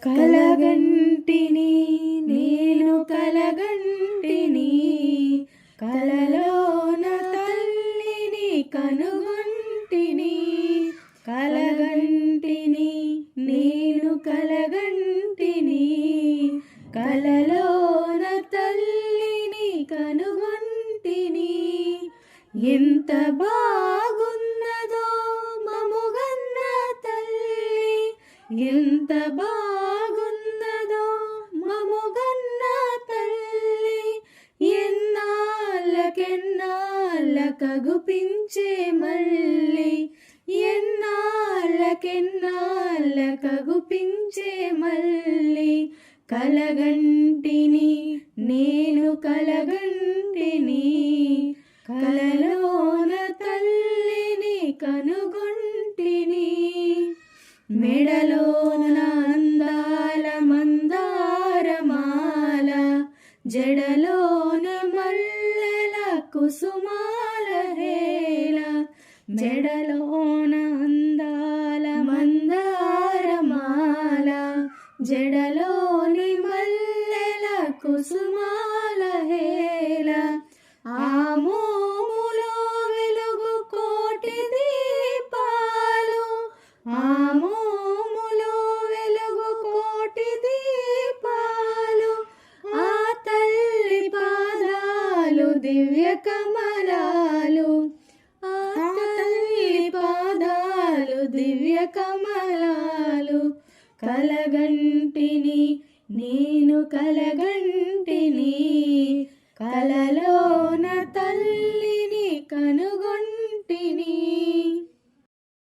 కలగంటిని నేను కలగంటిని, కలలోన తల్లిని కనుగొంటిని. కలగంటిని నేను కలగంటిని, కలలోన తల్లిని కనుగొంటిని. ఎంత బాగున్నదో మముగన్న తల్లి, ఎంత బాగున్నదో మముగన్న తల్లి. ఎన్నాళ్ళకెన్నాళ్ళకగుపించే మళ్ళీ, ఎన్నాళ్ళకెన్నాళ్ళకగుపించే మళ్ళీ. కలగంటిని నేను కలగంటిని, కలలోన తల్లిని కనుగొంటిని. మెడలోన అందాల మందారమాల, జడలోన మల్లెల కుసుమాల హేళ. మెడలోన అందాల మందారమాల, జడలోని మల్లెల కుసుమాల హేళ. ఆ మోములో వెలుగు కోటి దీపాలు, ఆ మోములో వెలుగు కోటి దీపాలు. ఆ తల్లి పాదాలు దివ్య కమలాలు, ఆ తల్లి పాదాలు దివ్య కమలాలు. కలగంటిని నేను కలగంటిని, కలలోన తల్లిని కనుగొంటిని.